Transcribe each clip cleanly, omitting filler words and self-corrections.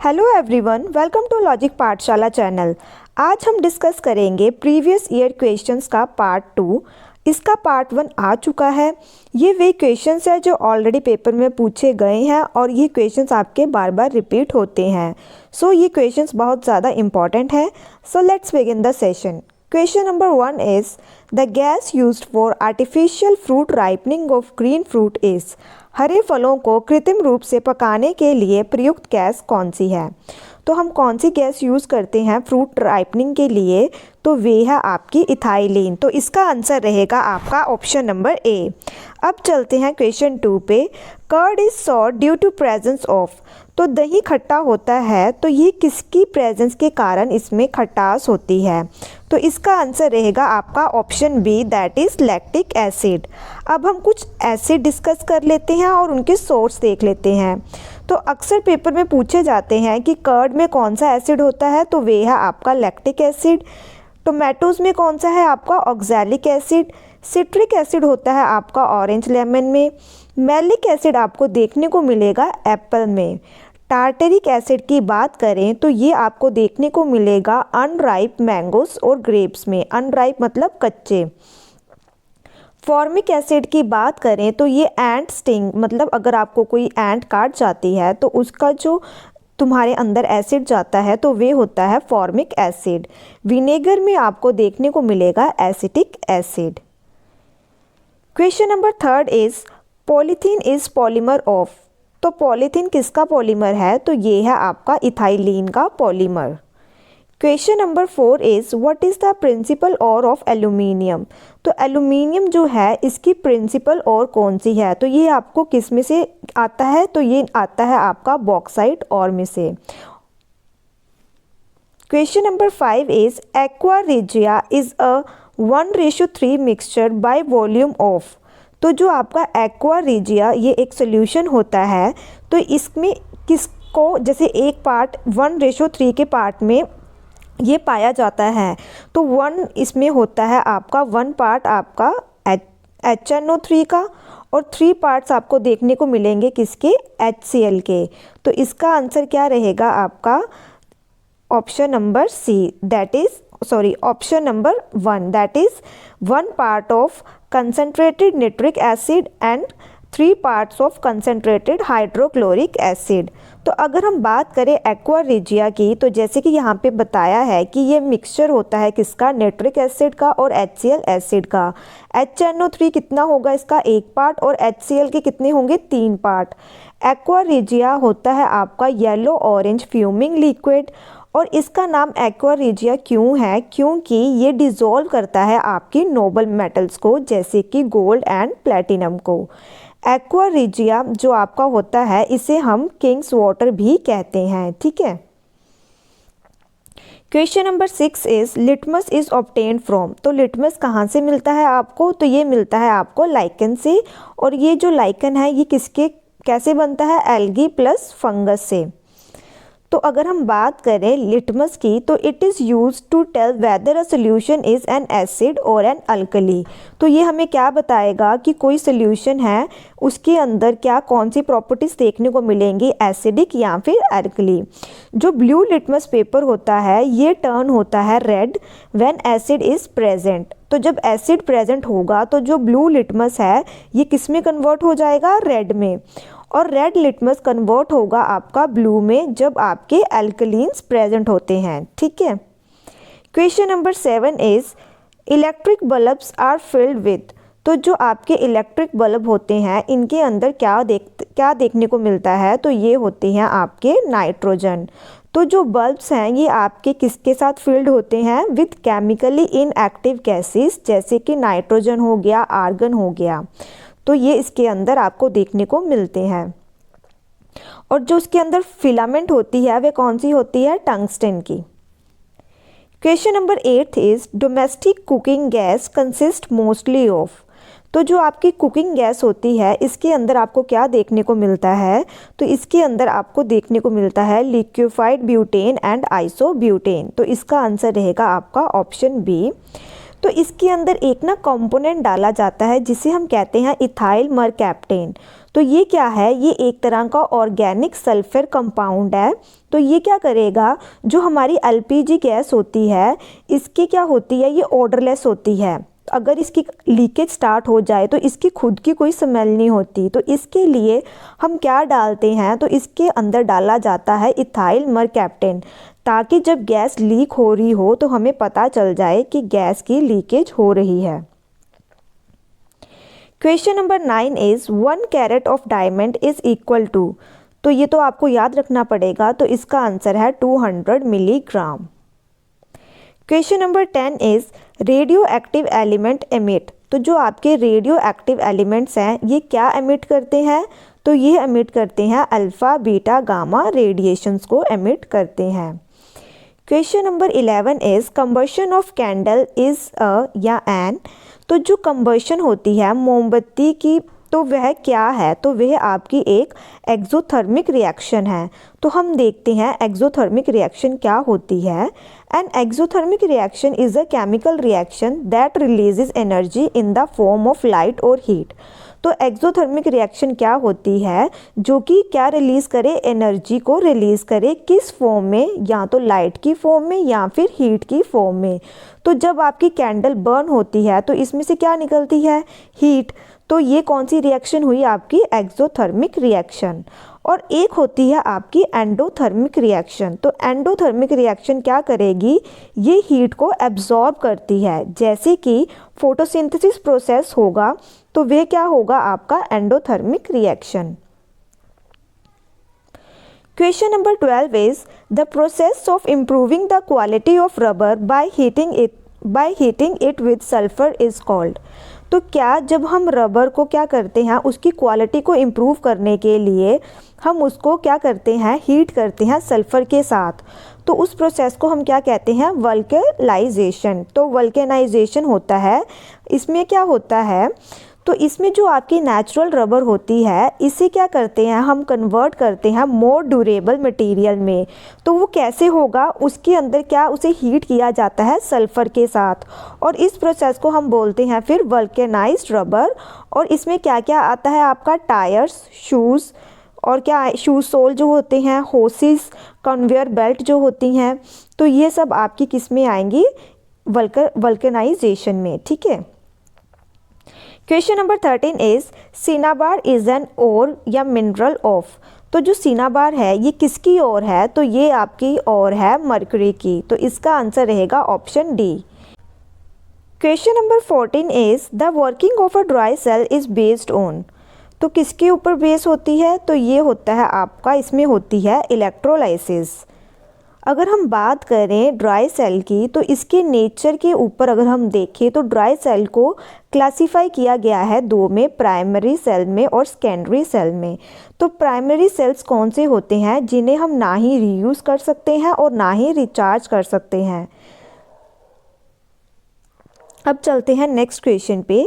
Hello everyone, welcome to logic Pathshala channel. आज हम discuss करेंगे प्रीवियस ईयर क्वेश्चंस का पार्ट 2। इसका पार्ट 1 आ चुका है। ये वे क्वेश्चंस हैं जो ऑलरेडी पेपर में पूछे गए हैं और ये क्वेश्चंस आपके बार बार रिपीट होते हैं। सो ये क्वेश्चंस बहुत ज़्यादा इंपॉर्टेंट हैं। So let's begin the session. Question number 1 is the gas used for artificial fruit ripening of green fruit is। हरे फलों को कृत्रिम रूप से पकाने के लिए प्रयुक्त गैस कौन सी है? तो हम कौन सी गैस यूज़ करते हैं फ्रूट राइपनिंग के लिए? तो वे है आपकी इथाइलिन। तो इसका आंसर रहेगा आपका ऑप्शन नंबर ए। अब चलते हैं क्वेश्चन 2 पे। Curd is sour due to presence of. तो दही खट्टा होता है तो ये किसकी प्रेजेंस के कारण इसमें खटास होती है? तो इसका आंसर रहेगा आपका option B, that is lactic acid. अब हम कुछ एसिड डिस्कस कर लेते हैं और उनके सोर्स देख लेते हैं। तो अक्सर पेपर में पूछे जाते हैं कि कर्ड में कौन सा एसिड होता है? तो वे है आपका लैक्टिक एसिड। टोमेटोज़ में कौन सा है? आपका ऑक्सैलिक एसिड। सिट्रिक एसिड होता है आपका ऑरेंज लेमन में। मैलिक एसिड आपको देखने को मिलेगा एप्पल में। टार्टरिक एसिड की बात करें तो ये आपको देखने को मिलेगा अनराइप मैंगोस और ग्रेप्स में। अनराइप मतलब कच्चे। फॉर्मिक एसिड की बात करें तो ये एंट स्टिंग मतलब अगर आपको कोई एंट काट जाती है तो उसका जो तुम्हारे अंदर एसिड जाता है तो वे होता है फॉर्मिक एसिड। विनेगर में आपको देखने को मिलेगा acetic acid. Question number 3 is polythene is polymer of. तो पॉलीथीन किसका पॉलीमर है? तो ये है आपका इथाइलिन का polymer. Question number 4 is what is the principal ore of aluminium. तो एल्यूमिनियम जो है इसकी प्रिंसिपल और कौन सी है? तो ये आपको किस में से आता है? तो ये आता है आपका बॉक्साइट और में से। Question number 5 is aqua regia is a 1:3 mixture by volume of. तो जो आपका एक्वा रिजिया ये एक सोल्यूशन होता है तो इसमें किसको जैसे एक पार्ट 1:3 के पार्ट में ये पाया जाता है तो 1 इसमें होता है आपका 1 पार्ट आपका HNO3 का और 3 पार्ट्स आपको देखने को मिलेंगे किसके? HCl के। तो इसका आंसर क्या रहेगा आपका? Option number C, that is option number 1, that is 1 part of concentrated nitric acid and 3 parts of concentrated hydrochloric acid। तो अगर हम बात करें एक्वा रिजिया की तो जैसे कि यहाँ पे बताया है कि ये मिक्सचर होता है किसका? नाइट्रिक एसिड का और HCl एसिड का। HNO3 कितना होगा इसका? 1 पार्ट और HCl के कितने होंगे? 3 पार्ट। एक्वा रिजिया होता है आपका येलो ऑरेंज फ्यूमिंग लिक्विड और इसका नाम एक्वा रिजिया क्यों है? क्योंकि ये डिज़ोल्व करता है आपकी नोबल मेटल्स को जैसे कि गोल्ड एंड प्लेटिनम को। एक्वा रिजिया जो आपका होता है इसे हम किंग्स वाटर भी कहते हैं, ठीक है। Question number 6 is litmus is obtained from. तो लिटमस कहाँ से मिलता है आपको? तो ये मिलता है आपको लाइकन से और ये जो लाइकन है ये किसके कैसे बनता है? एल्गी प्लस फंगस से। तो अगर हम बात करें लिटमस की तो it is use to tell whether a solution is an acid or an alkali. तो ये हमें क्या बताएगा कि कोई सोल्यूशन है उसके अंदर क्या कौन सी प्रॉपर्टीज़ देखने को मिलेंगी? एसिडिक या फिर अल्कली। जो ब्लू लिटमस पेपर होता है ये टर्न होता है red when acid is present. तो जब एसिड प्रेजेंट होगा तो जो ब्लू लिटमस है ये किस में कन्वर्ट हो जाएगा? रेड में। और रेड लिटमस कन्वर्ट होगा आपका ब्लू में जब आपके एल्कलीन्स प्रेजेंट होते हैं, ठीक है। Question number 7 is electric bulbs are filled with. तो जो आपके इलेक्ट्रिक बल्ब होते हैं इनके अंदर क्या देखने को मिलता है? तो ये होते हैं आपके नाइट्रोजन। तो जो बल्ब्स हैं ये आपके किसके साथ फिल्ड होते हैं? विथ केमिकली इनएक्टिव गैसेस जैसे कि नाइट्रोजन हो गया, आर्गन हो गया। तो ये इसके अंदर आपको देखने को मिलते हैं। और जो उसके अंदर फिलामेंट होती है वे कौन सी होती है? टंगस्टन की। Question number 8 is domestic cooking gas consist mostly of. तो जो आपकी कुकिंग गैस होती है इसके अंदर आपको क्या देखने को मिलता है? तो इसके अंदर आपको देखने को मिलता है लिक्विफाइड ब्यूटेन एंड आइसोब्यूटेन। तो इसका आंसर रहेगा आपका ऑप्शन बी। तो इसके अंदर एक ना कंपोनेंट डाला जाता है जिसे हम कहते हैं इथाइल मरकैप्टेन। तो ये क्या है, ये एक तरह का ऑर्गेनिक सल्फर कंपाउंड है। तो ये क्या करेगा, जो हमारी एलपीजी गैस होती है इसकी क्या होती है, ये ऑर्डरलेस होती है। अगर इसकी लीकेज स्टार्ट हो जाए तो इसकी खुद की कोई स्मेल नहीं होती। तो इसके लिए हम क्या डालते हैं, तो इसके अंदर डाला जाता है इथाइल मरकैप्टेन, ताकि जब गैस लीक हो रही हो तो हमें पता चल जाए कि गैस की लीकेज हो रही है। Question number 9 is 1 carat of diamond is equal to, तो ये तो आपको याद रखना पड़ेगा, तो इसका आंसर है 200 milligram. Question number 10 is radio active element emit, तो जो आपके रेडियो एक्टिव एलिमेंट्स हैं ये क्या एमिट करते हैं, तो ये एमिट करते हैं अल्फ़ा बीटा गामा रेडिएशंस को एमिट करते हैं। Question number 11 is combustion of candle is a या एन, तो जो कंबशन होती है मोमबत्ती की तो वह क्या है, तो वह आपकी एक एक्सोथर्मिक रिएक्शन है। तो हम देखते हैं एक्सोथर्मिक रिएक्शन क्या होती है। An exothermic reaction is a chemical reaction that releases energy in the form of light और हीट। तो एक्सोथर्मिक रिएक्शन क्या होती है, जो कि क्या रिलीज़ करे, एनर्जी को रिलीज़ करे, किस फॉर्म में, या तो लाइट की फॉर्म में या फिर हीट की फॉर्म में। तो जब आपकी कैंडल बर्न होती है तो इसमें से क्या निकलती है, हीट। तो ये कौन सी रिएक्शन हुई आपकी, एक्सोथर्मिक रिएक्शन। और एक होती है आपकी एंडोथर्मिक रिएक्शन। तो एंडोथर्मिक रिएक्शन क्या करेगी, ये हीट को एब्जॉर्ब करती है। जैसे कि फोटोसिंथेसिस प्रोसेस होगा तो वह क्या होगा आपका endothermic reaction. Question number 12 is the process of improving the quality of rubber by heating it with sulphur is called. तो क्या जब हम रबर को क्या करते हैं, उसकी क्वालिटी को इम्प्रूव करने के लिए हम उसको क्या करते हैं, हीट करते हैं सल्फ़र के साथ। तो उस प्रोसेस को हम क्या कहते हैं, वल्केनाइजेशन। तो वल्केनाइजेशन होता है, इसमें क्या होता है, तो इसमें जो आपकी नेचुरल रबर होती है इसे क्या करते हैं, हम कन्वर्ट करते हैं मोर ड्यूरेबल मटेरियल में। तो वो कैसे होगा, उसके अंदर क्या, उसे हीट किया जाता है सल्फ़र के साथ, और इस प्रोसेस को हम बोलते हैं फिर वल्केनाइज्ड रबर। और इसमें क्या क्या आता है आपका, टायर्स, शूज़, और क्या शूज़ सोल जो होते हैं, होसिस, कन्वेयर बेल्ट जो होती हैं, तो ये सब आपकी किस में आएंगी, वल्केनाइजेशन में। ठीक है। Question number 13 is cinnabar is an ore या मिनरल ऑफ। तो जो सिनाबार है ये किसकी ओर है, तो ये आपकी ओर है मरकरी की। तो इसका आंसर रहेगा option D. Question number 14 is the working of a dry cell is based on. तो किसके ऊपर बेस होती है, तो ये होता है आपका, इसमें होती है इलेक्ट्रोलाइसिस। अगर हम बात करें ड्राई सेल की, तो इसके नेचर के ऊपर अगर हम देखें तो ड्राई सेल को क्लासिफाई किया गया है दो में, प्राइमरी सेल में और सेकेंडरी सेल में। तो प्राइमरी सेल्स कौन से होते हैं, जिन्हें हम ना ही रीयूज़ कर सकते हैं और ना ही रिचार्ज कर सकते हैं। अब चलते हैं नेक्स्ट क्वेश्चन पे।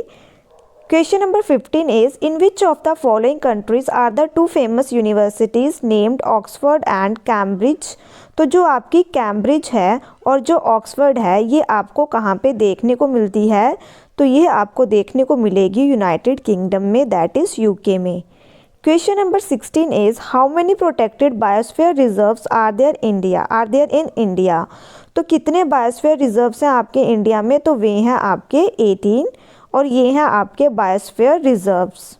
Question number 15 is in which of the following countries are the two famous universities named Oxford and Cambridge. तो जो आपकी कैम्ब्रिज है और जो ऑक्सफोर्ड है ये आपको कहाँ पे देखने को मिलती है, तो ये आपको देखने को मिलेगी यूनाइटेड किंगडम में, दैट इज़ यूके में। Question number 16 is how many protected biosphere reserves are there in India. तो कितने बायोस्फीयर रिजर्व्स हैं आपके इंडिया में, तो वे हैं आपके 18, और ये हैं आपके biosphere reserves.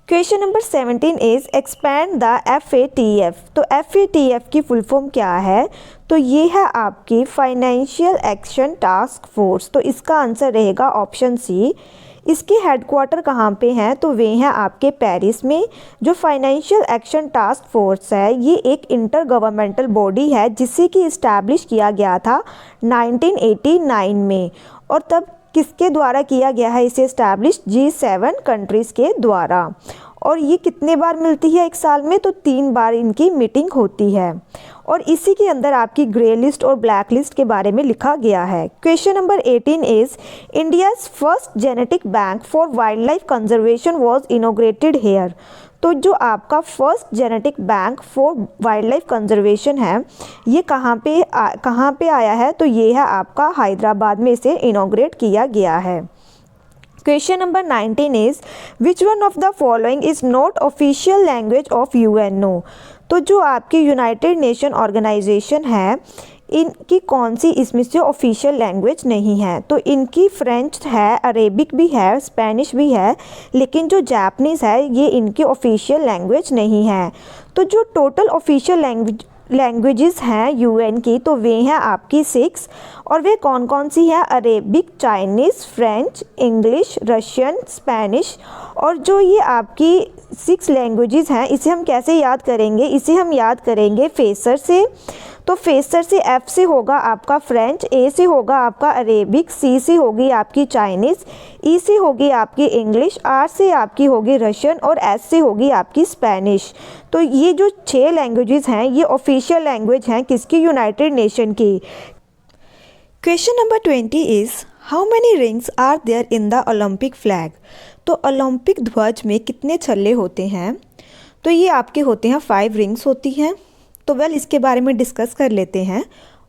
Question number 17 is expand the FATF। तो FATF की फुल फॉर्म क्या है, तो ये है आपकी फाइनेंशियल एक्शन टास्क फोर्स। तो इसका आंसर रहेगा ऑप्शन सी। इसके हेडक्वार्टर कहाँ पे हैं, तो वे हैं आपके पेरिस में। जो फाइनेंशियल एक्शन टास्क फोर्स है ये एक इंटर गवर्नमेंटल बॉडी है जिसे कि इस्टेब्लिश किया गया था 1989 में, और तब किसके द्वारा किया गया है इसे इस्टेब्लिश, G7 कंट्रीज़ के द्वारा। और ये कितने बार मिलती है एक साल में, तो 3 बार इनकी मीटिंग होती है। और इसी के अंदर आपकी ग्रे लिस्ट और ब्लैक लिस्ट के बारे में लिखा गया है। Question number 18 is India's first genetic bank for wildlife conservation was inaugurated here. तो जो आपका first genetic bank for wildlife conservation है ये कहाँ पे आया है, तो ये है आपका हैदराबाद में इसे इनोग्रेट किया गया है। Question number 19 is which one of the following is not official language of UNO. तो जो आपकी यूनाइटेड नेशन ऑर्गेनाइजेशन है, इनकी कौन सी इसमें से ऑफिशियल लैंग्वेज नहीं है। तो इनकी फ्रेंच है, अरेबिक भी है, स्पेनिश भी है, लेकिन जो जापानीज़ है ये इनकी ऑफिशियल लैंग्वेज नहीं है। तो जो टोटल ऑफिशियल लैंग्वेजेस हैं यूएन की, तो वे हैं आपकी 6, और वे कौन कौन सी हैं? Arabic, Chinese, French, English, Russian, Spanish. और जो ये आपकी 6 लैंग्वेजेस हैं, इसे हम कैसे याद करेंगे? इसे हम याद करेंगे फेसर से। तो फेसर से एफ से होगा आपका फ्रेंच, ए से होगा आपका अरेबिक, सी से होगी आपकी चाइनीज़, ई से होगी आपकी इंग्लिश, आर से आपकी होगी रशियन, और एस से होगी आपकी स्पेनिश। तो ये जो 6 लैंग्वेजेस हैं ये ऑफिशियल लैंग्वेज हैं किसकी? यूनाइटेड नेशन की। Question number 20 is how many rings are there in the Olympic flag. तो ओलंपिक ध्वज में कितने छल्ले होते हैं? तो ये आपके होते हैं 5 रिंग्स होती हैं। तो इसके बारे में डिस्कस कर लेते हैं।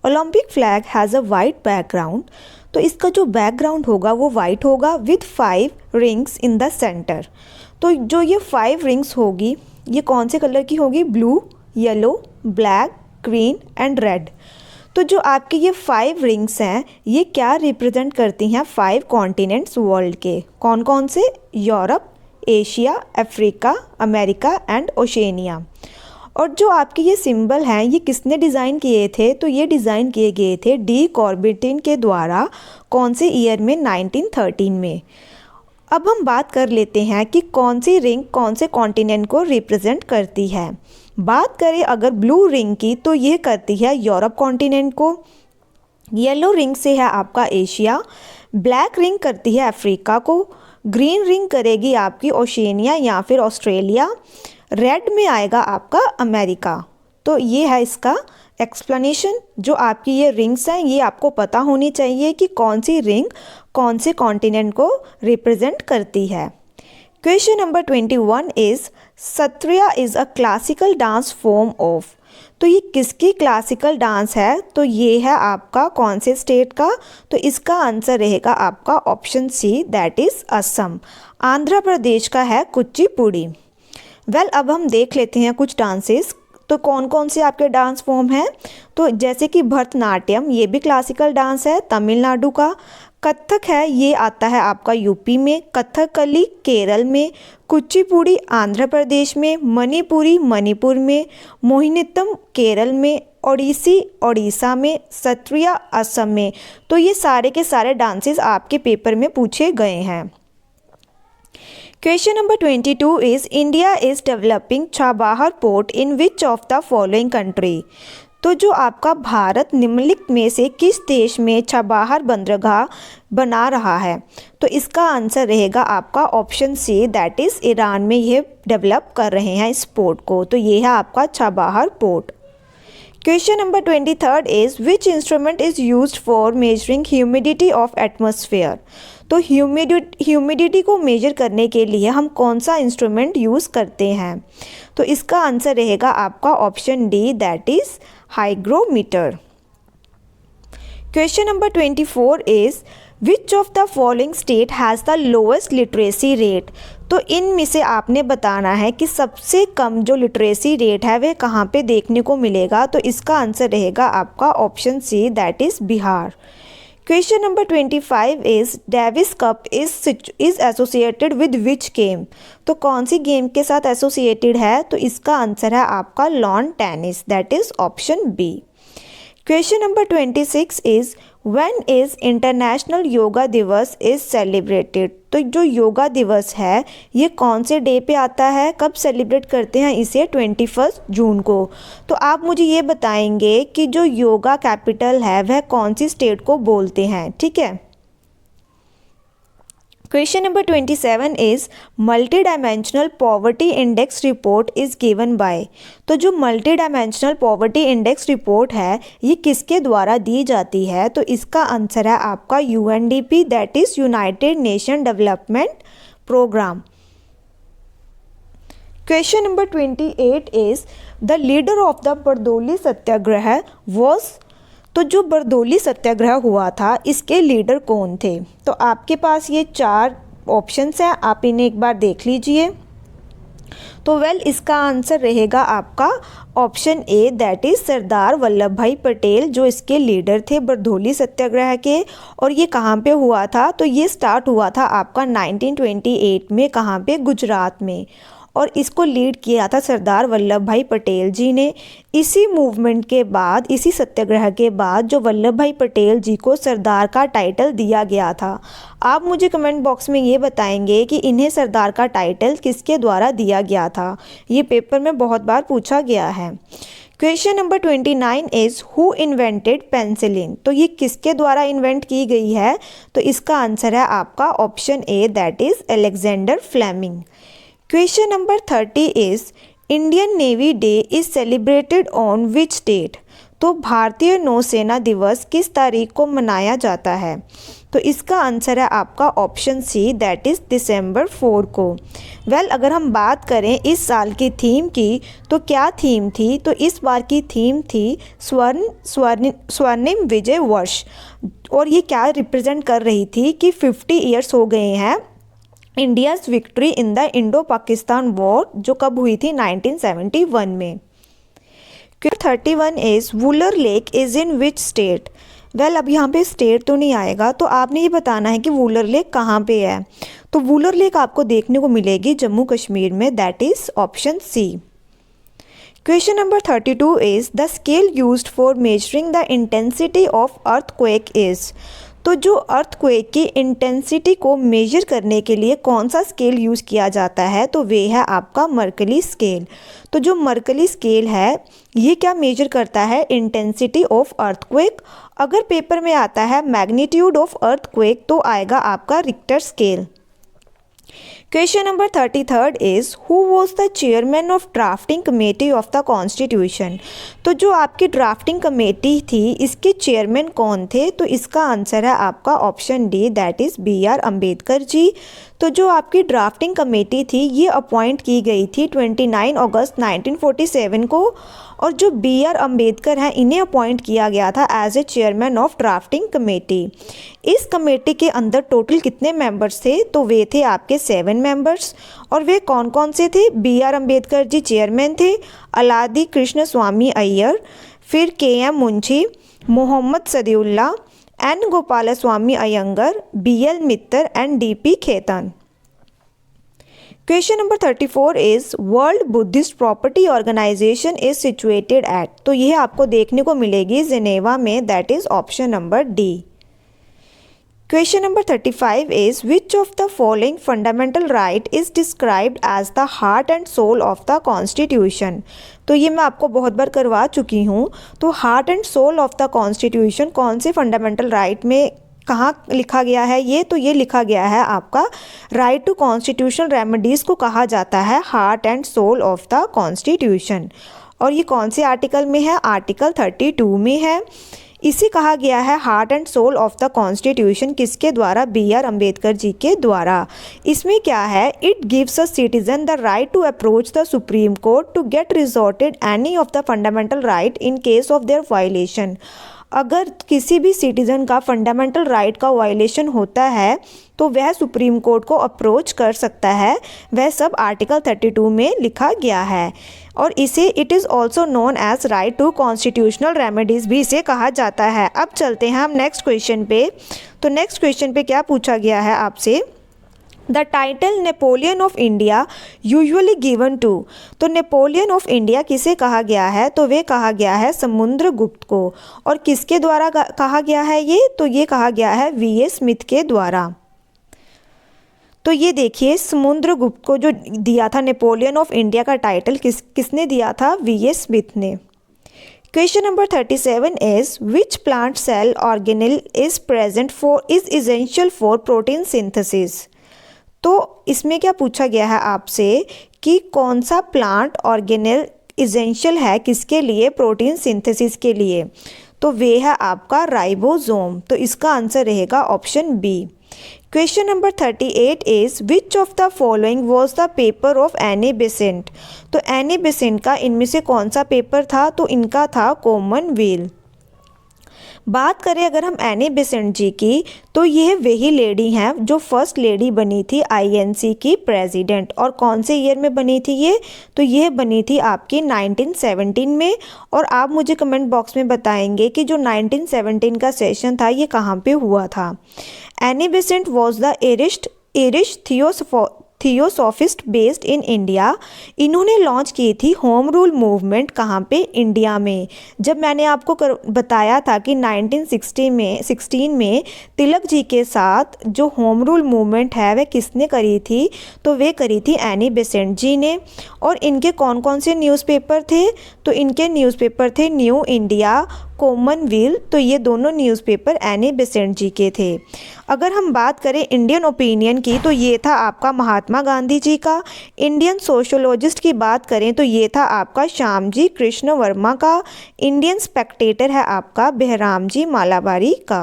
Olympic flag has a white background. तो इसका जो बैकग्राउंड होगा वो वाइट होगा with 5 rings in the centre. तो जो ये 5 रिंग्स होगी ये कौन से कलर की होगी? Blue, yellow, black, green and red. तो जो आपके ये 5 रिंग्स हैं ये क्या रिप्रेजेंट करती हैं? 5 कॉन्टिनेंट्स वर्ल्ड के। कौन कौन से? Europe, Asia, Africa, America and Oceania. और जो आपके ये सिंबल हैं ये किसने डिज़ाइन किए थे? तो ये डिज़ाइन किए गए थे डी कॉर्बिटिन के द्वारा। कौन से ईयर में? 1913 में। अब हम बात कर लेते हैं कि कौन सी रिंग कौन से कॉन्टिनेंट को रिप्रेजेंट करती है। बात करें अगर ब्लू रिंग की तो ये करती है यूरोप कॉन्टिनेंट को, येलो रिंग से है आपका एशिया, ब्लैक रिंग करती है अफ्रीका को, ग्रीन रिंग करेगी आपकी ओशेनिया या फिर ऑस्ट्रेलिया, रेड में आएगा आपका अमेरिका। तो ये है इसका एक्सप्लेनेशन। जो आपकी ये रिंग्स हैं ये आपको पता होनी चाहिए कि कौन सी रिंग कौन से कॉन्टिनेंट को रिप्रेजेंट करती है। Question number 21 is Sattriya is a classical dance form of. तो ये किसकी क्लासिकल डांस है? तो ये है आपका कौन से स्टेट का? तो इसका आंसर रहेगा आपका option C, that is Assam. Andhra Pradesh का है कुचिपुड़ी। अब हम देख लेते हैं कुछ डांसेस। तो कौन कौन से आपके डांस फॉर्म हैं? तो जैसे कि भरतनाट्यम, ये भी क्लासिकल डांस है तमिलनाडु का। कथक है, ये आता है आपका यूपी में। कथकली केरल में। कुचिपुड़ी आंध्र प्रदेश में। मणिपुरी मणिपुर में। मोहिनीअट्टम केरल में। ओडिसी ओडिशा में। सत्रिया असम में। तो ये सारे के सारे डांसेस आपके पेपर में पूछे गए हैं। Question number 22 is India is developing Chabahar port in which of the following country? तो जो आपका भारत निम्नलिखित में से किस देश में छबाहर बंदरगाह बना रहा है? तो इसका आंसर रहेगा आपका option C, that is Iran में ये डेवलप कर रहे हैं इस पोर्ट को। तो ये है आपका Chabahar port. Question number 23 is which instrument is used for measuring humidity of atmosphere. तो ह्यूमिडिटी को मेजर करने के लिए हम कौन सा इंस्ट्रूमेंट यूज़ करते हैं? तो इसका आंसर रहेगा आपका option D, that is hygrometer. Question number 24 is which of the following state has the lowest literacy rate. तो इनमें से आपने बताना है कि सबसे कम जो लिटरेसी रेट है वह कहाँ पे देखने को मिलेगा। तो इसका आंसर रहेगा आपका option C, that is Bihar. Question number 25 is Davis Cup is associated with which game. तो कौन सी गेम के साथ एसोसिएटेड है? तो इसका आंसर है आपका lawn tennis, that is option B. Question number 26 is when is international yoga divas is celebrated. तो जो योगा दिवस है ये कौन से डे पे आता है? कब सेलिब्रेट करते हैं इसे? 21 जून को। तो आप मुझे ये बताएंगे कि जो योगा कैपिटल है वह कौन सी स्टेट को बोलते हैं, ठीक है। Question number 27 is multi dimensional poverty index report is given by. तो जो multi dimensional poverty index report है ये किसके द्वारा दी जाती है? तो इसका आंसर है आपका UNDP, that is United Nation development programme. Question number 28 is the leader of the Bardoli satyagraha was. तो जो बरदौली सत्याग्रह हुआ था इसके लीडर कौन थे? तो आपके पास ये 4 ऑप्शंस हैं, आप इन्हें एक बार देख लीजिए। तो इसका आंसर रहेगा आपका option A, that is Sardar Vallabh भाई पटेल, जो इसके लीडर थे बरदौली सत्याग्रह के। और ये कहाँ पे हुआ था? तो ये स्टार्ट हुआ था आपका 1928 में। कहाँ पे? गुजरात में। और इसको लीड किया था सरदार वल्लभ भाई पटेल जी ने। इसी मूवमेंट के बाद, इसी सत्याग्रह के बाद जो वल्लभ भाई पटेल जी को सरदार का टाइटल दिया गया था। आप मुझे कमेंट बॉक्स में ये बताएंगे कि इन्हें सरदार का टाइटल किसके द्वारा दिया गया था। ये पेपर में बहुत बार पूछा गया है। Question number 29 is who invented penicillin? तो ये किसके द्वारा इन्वेंट की गई है? तो इसका आंसर है आपका option A, that is Alexander Fleming. Question number 30 is Indian Navy Day is celebrated on which date? तो भारतीय नौसेना दिवस किस तारीख को मनाया जाता है? तो इसका आंसर है आपका ऑप्शन सी, दैट इज़ दिसंबर 4 को। अगर हम बात करें इस साल की थीम की, तो क्या थीम थी? तो इस बार की थीम थी स्वर्णिम विजय वर्ष। और ये क्या रिप्रेजेंट कर रही थी कि 50 ईयर्स हो गए हैं India's victory in the Indo Pakistan war, जो कब हुई थी? 1971 में। 31 is Wular lake is in which state? अब यहाँ पे स्टेट तो नहीं आएगा, तो आपने ये बताना है कि वुलर लेक कहाँ पे है। तो वुलर लेक आपको देखने को मिलेगी जम्मू कश्मीर में, that is option C. Question number 32 is the scale used for measuring the intensity of earthquake is? तो जो अर्थक्वेक की इंटेंसिटी को मेजर करने के लिए कौन सा स्केल यूज़ किया जाता है? तो वे है आपका मर्कली स्केल। तो जो मर्कली स्केल है ये क्या मेजर करता है? Intensity of earthquake. अगर पेपर में आता है मैग्नीट्यूड ऑफ अर्थक्वेक, तो आएगा आपका Richter scale. Question number 33 is who was the chairman of drafting committee of the constitution? तो जो आपकी ड्राफ्टिंग कमेटी थी इसके चेयरमैन कौन थे? तो इसका आंसर है आपका option D, that is BR Ambedkar ji. तो जो आपकी ड्राफ्टिंग कमेटी थी ये अपॉइंट की गई थी 29 अगस्त 1947 को। और जो BR अम्बेडकर हैं इन्हें अपॉइंट किया गया था as a chairman of drafting committee. इस कमेटी के अंदर टोटल कितने मेंबर्स थे? तो वे थे आपके 7 मेंबर्स। और वे कौन कौन से थे? BR अम्बेडकर जी चेयरमैन थे, अलादी कृष्ण स्वामी अय्यर, फिर KM Munshi, Mohammad Sadiulla, N Gopalaswami Ayyangar, BL Mitter and DP Khaitan. Question number 34 is world Buddhist property organization is situated at? तो यह आपको देखने को मिलेगी जिनेवा में, that is option number D. Question number 35 is which of the following fundamental right is described as the heart and soul of the constitution? तो ये मैं आपको बहुत बार करवा चुकी हूँ। तो heart and soul of the constitution कौन से फंडामेंटल राइट में कहाँ लिखा गया है? तो ये लिखा गया है आपका राइट टू कॉन्स्टिट्यूशनल रेमेडीज़ को कहा जाता है heart and soul of the constitution. और ये कौन से आर्टिकल में है? आर्टिकल 32 में है। इसे कहा गया है heart and soul of the constitution, किसके द्वारा? BR अम्बेडकर जी के द्वारा। इसमें क्या है? It gives a citizen the right to approach the supreme court to get resorted any of the fundamental right in case of their violation. अगर किसी भी सिटीज़न का फंडामेंटल राइट का वायलेशन होता है तो वह सुप्रीम कोर्ट को अप्रोच कर सकता है। वह सब आर्टिकल 32 में लिखा गया है। और इसे it is also known as right to constitutional remedies भी इसे कहा जाता है। अब चलते हैं हम नेक्स्ट क्वेश्चन पे। तो नेक्स्ट क्वेश्चन पे क्या पूछा गया है आपसे? The title Napoleon of India usually given to? तो नेपोलियन ऑफ इंडिया किसे कहा गया है? तो वे कहा गया है समुद्रगुप्त को। और किसके द्वारा कहा गया है ये? तो ये कहा गया है VA स्मिथ के द्वारा। तो ये देखिए समुद्रगुप्त को जो दिया था नेपोलियन ऑफ इंडिया का टाइटल किसने दिया था? VA स्मिथ ने। Question number 37 is which plant cell organelle is present for is essential for protein synthesis? तो इसमें क्या पूछा गया है आपसे कि कौन सा प्लांट ऑर्गेनेल इसेंशियल है किसके लिए? प्रोटीन सिंथेसिस के लिए। तो वे है आपका राइबोसोम। तो इसका आंसर रहेगा option B. Question number 38 is which of the following was the paper of Annie Besant? तो एनी बेसेंट का इनमें से कौन सा पेपर था? तो इनका था कॉमनवेल्थ। बात करें अगर हम एनी बेसेंट जी की, तो यह वही लेडी हैं जो फर्स्ट लेडी बनी थी आईएनसी की प्रेसिडेंट। और कौन से ईयर में बनी थी ये? तो यह बनी थी आपकी 1917 में। और आप मुझे कमेंट बॉक्स में बताएंगे कि जो 1917 का सेशन था ये कहाँ पे हुआ था। Annie Besant was the Irish theosophist based in India. इन्होंने लॉन्च की थी होम रूल मूवमेंट कहाँ पे? इंडिया में। जब मैंने आपको बताया था कि 1916 में तिलक जी के साथ जो होम रूल मूवमेंट है वह किसने करी थी? तो वे करी थी एनी बेसेंट जी ने। और इनके कौन कौन से न्यूज़पेपर थे? तो इनके न्यूज़पेपर थे न्यू इंडिया, कॉमनवेल्थ। तो ये दोनों न्यूज़पेपर एनी बेसेंट जी के थे। अगर हम बात करें इंडियन ओपिनियन की, तो ये था आपका महात्मा गांधी जी का। इंडियन सोशोलॉजिस्ट की बात करें तो ये था आपका श्यामजी कृष्ण वर्मा का। इंडियन स्पेक्टेटर है आपका बहराम जी मालाबारी का।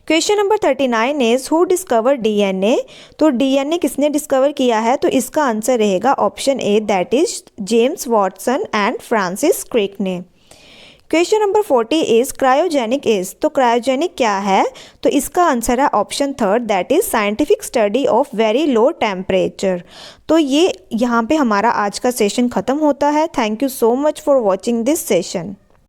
Question number 39 is who discover DNA. तो डीएनए किसने डिस्कवर किया है? तो इसका आंसर रहेगा option A, that is James Watson and Francis Crick ने। Question number 40 is cryogenic is. तो क्रायोजेनिक क्या है? तो इसका आंसर है option third, that is scientific study of very low temperature. तो ये यहाँ पे हमारा आज का सेशन ख़त्म होता है। Thank you so much for watching this session.